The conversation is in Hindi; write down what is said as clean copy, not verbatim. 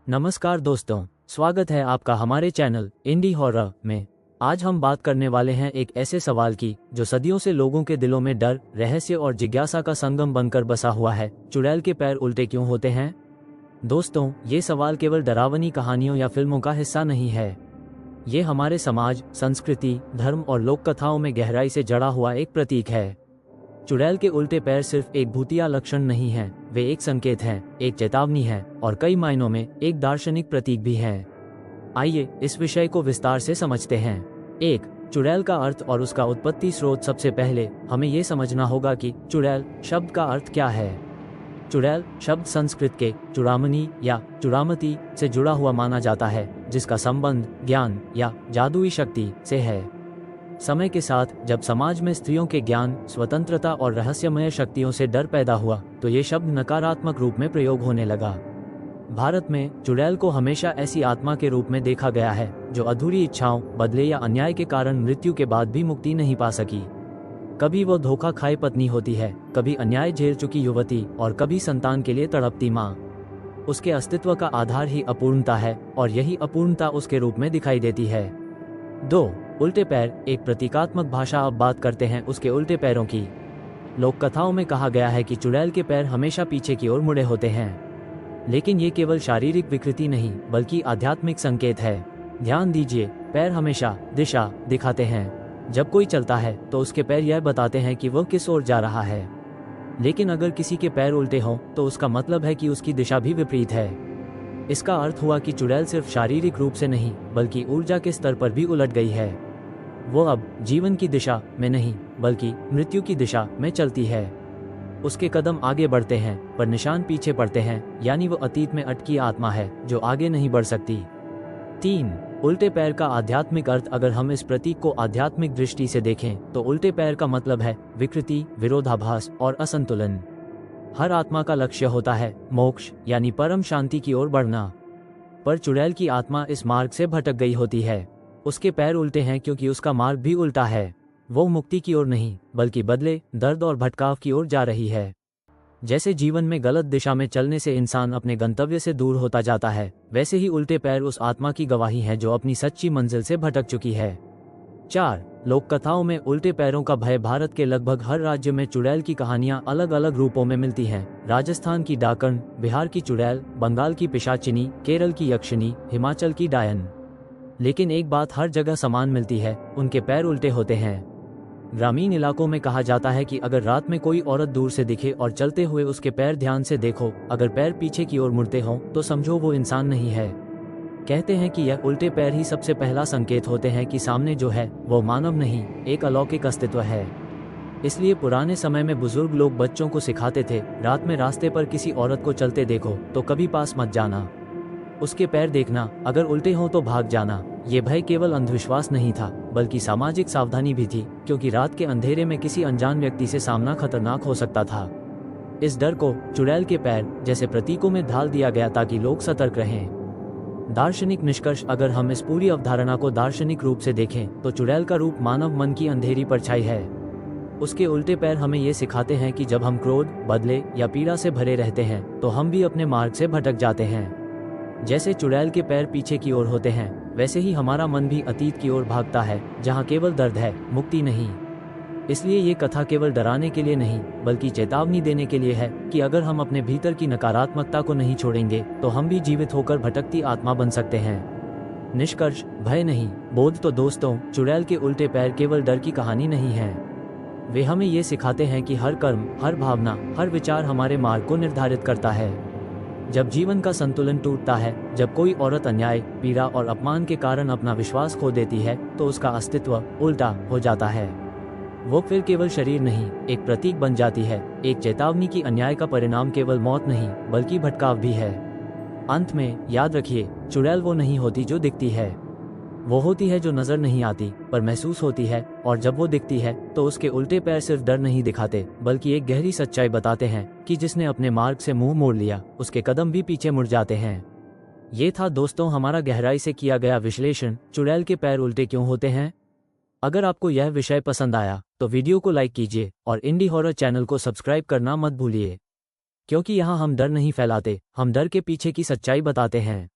नमस्कार दोस्तों, स्वागत है आपका हमारे चैनल इंडी हॉरर में। आज हम बात करने वाले हैं एक ऐसे सवाल की जो सदियों से लोगों के दिलों में डर, रहस्य और जिज्ञासा का संगम बनकर बसा हुआ है। चुड़ैल के पैर उल्टे क्यों होते हैं? दोस्तों, ये सवाल केवल डरावनी कहानियों या फिल्मों का हिस्सा नहीं है। ये हमारे समाज, संस्कृति, धर्म और लोक कथाओं में गहराई से जड़ा हुआ एक प्रतीक है। चुड़ैल के उल्टे पैर सिर्फ एक भूतिया लक्षण नहीं है, वे एक संकेत हैं, एक चेतावनी है और कई मायनों में एक दार्शनिक प्रतीक भी है। आइए इस विषय को विस्तार से समझते हैं। 1. चुड़ैल का अर्थ और उसका उत्पत्ति स्रोत। सबसे पहले हमें ये समझना होगा कि चुड़ैल शब्द का अर्थ क्या है। चुड़ैल शब्द संस्कृत के चुड़ामनी या चुड़ामती से जुड़ा हुआ माना जाता है, जिसका संबंध ज्ञान या जादुई शक्ति से है। समय के साथ जब समाज में स्त्रियों के ज्ञान, स्वतंत्रता और रहस्यमय शक्तियों से डर पैदा हुआ, तो ये शब्द नकारात्मक रूप में प्रयोग होने लगा। भारत में चुड़ैल को हमेशा ऐसी आत्मा के रूप में देखा गया है जो अधूरी इच्छाओं, बदले या अन्याय के कारण मृत्यु के बाद भी मुक्ति नहीं पा सकी। कभी वो धोखा खाए पत्नी होती है, कभी अन्याय झेल चुकी युवती और कभी संतान के लिए तड़पती माँ। उसके अस्तित्व का आधार ही अपूर्णता है और यही अपूर्णता उसके रूप में दिखाई देती है। 2. उल्टे पैर एक प्रतीकात्मक भाषा। अब बात करते हैं उसके उल्टे पैरों की। लोक कथाओं में कहा गया है कि चुड़ैल के पैर हमेशा पीछे की ओर मुड़े होते हैं, लेकिन ये केवल शारीरिक विकृति नहीं बल्कि आध्यात्मिक संकेत है। ध्यान दीजिए, पैर हमेशा दिशा दिखाते हैं। जब कोई चलता है तो उसके पैर यह बताते हैं कि वह किस ओर जा रहा है, लेकिन अगर किसी के पैर उल्टे हों तो उसका मतलब है कि उसकी दिशा भी विपरीत है। इसका अर्थ हुआ कि चुड़ैल सिर्फ शारीरिक रूप से नहीं बल्कि ऊर्जा के स्तर पर भी उलट गई है। वो अब जीवन की दिशा में नहीं बल्कि मृत्यु की दिशा में चलती है। उसके कदम आगे बढ़ते हैं पर निशान पीछे पड़ते हैं, यानी वो अतीत में अटकी आत्मा है जो आगे नहीं बढ़ सकती। 3. उल्टे पैर का आध्यात्मिक अर्थ। अगर हम इस प्रतीक को आध्यात्मिक दृष्टि से देखें तो उल्टे पैर का मतलब है विकृति, विरोधाभास और असंतुलन। हर आत्मा का लक्ष्य होता है मोक्ष यानी परम शांति की ओर बढ़ना, पर चुड़ैल की आत्मा इस मार्ग से भटक गई होती है। उसके पैर उल्टे हैं क्योंकि उसका मार्ग भी उल्टा है। वो मुक्ति की ओर नहीं बल्कि बदले, दर्द और भटकाव की ओर जा रही है। जैसे जीवन में गलत दिशा में चलने से इंसान अपने गंतव्य से दूर होता जाता है, वैसे ही उल्टे पैर उस आत्मा की गवाही है जो अपनी सच्ची मंजिल से भटक चुकी है। 4. लोक कथाओं में उल्टे पैरों का भय। भारत के लगभग हर राज्य में चुड़ैल की कहानियां अलग अलग रूपों में मिलती हैं। राजस्थान की डाकण, बिहार की चुड़ैल, बंगाल की पिशाचिनी, केरल की यक्षिनी, हिमाचल की डायन। लेकिन एक बात हर जगह समान मिलती है, उनके पैर उल्टे होते हैं। ग्रामीण इलाकों में कहा जाता है कि अगर रात में कोई औरत दूर से दिखे और चलते हुए उसके पैर ध्यान से देखो, अगर पैर पीछे की ओर मुड़ते हों तो समझो वो इंसान नहीं है। कहते हैं कि यह उल्टे पैर ही सबसे पहला संकेत होते हैं कि सामने जो है वो मानव नहीं, एक अलौकिक अस्तित्व है। इसलिए पुराने समय में बुजुर्ग लोग बच्चों को सिखाते थे, रात में रास्ते पर किसी औरत को चलते देखो तो कभी पास मत जाना, उसके पैर देखना, अगर उल्टे हों तो भाग जाना। ये भय केवल अंधविश्वास नहीं था बल्कि सामाजिक सावधानी भी थी, क्योंकि रात के अंधेरे में किसी अनजान व्यक्ति से सामना खतरनाक हो सकता था। इस डर को चुड़ैल के पैर जैसे प्रतीकों में ढाल दिया गया ताकि लोग सतर्क रहें। दार्शनिक निष्कर्ष। अगर हम इस पूरी अवधारणा को दार्शनिक रूप से देखें तो चुड़ैल का रूप मानव मन की अंधेरी परछाई है। उसके उल्टे पैर हमें ये सिखाते हैं कि जब हम क्रोध, बदले या पीड़ा से भरे रहते हैं तो हम भी अपने मार्ग से भटक जाते हैं। जैसे चुड़ैल के पैर पीछे की ओर होते हैं, वैसे ही हमारा मन भी अतीत की ओर भागता है, जहां केवल दर्द है, मुक्ति नहीं। इसलिए ये कथा केवल डराने के लिए नहीं बल्कि चेतावनी देने के लिए है कि अगर हम अपने भीतर की नकारात्मकता को नहीं छोड़ेंगे तो हम भी जीवित होकर भटकती आत्मा बन सकते हैं। निष्कर्ष, भय नहीं, बोध। तो दोस्तों, चुड़ैल के उल्टे पैर केवल डर की कहानी नहीं है। वे हमें ये सिखाते हैं कि हर कर्म, हर भावना, हर विचार हमारे मार्ग को निर्धारित करता है। जब जीवन का संतुलन टूटता है, जब कोई औरत अन्याय, पीड़ा और अपमान के कारण अपना विश्वास खो देती है, तो उसका अस्तित्व उल्टा हो जाता है। वो फिर केवल शरीर नहीं, एक प्रतीक बन जाती है, एक चेतावनी की अन्याय का परिणाम केवल मौत नहीं बल्कि भटकाव भी है। अंत में याद रखिए, चुड़ैल वो नहीं होती जो दिखती है, वो होती है जो नजर नहीं आती पर महसूस होती है, और जब वो दिखती है तो उसके उल्टे पैर सिर्फ डर नहीं दिखाते बल्कि एक गहरी सच्चाई बताते हैं कि जिसने अपने मार्ग से मुंह मोड़ लिया उसके कदम भी पीछे मुड़ जाते हैं। ये था दोस्तों हमारा गहराई से किया गया विश्लेषण, चुड़ैल के पैर उल्टे क्यों होते हैं। अगर आपको यह विषय पसंद आया तो वीडियो को लाइक कीजिए और इंडी हॉरर चैनल को सब्सक्राइब करना मत भूलिए, क्योंकि यहाँ हम डर नहीं फैलाते, हम डर के पीछे की सच्चाई बताते हैं।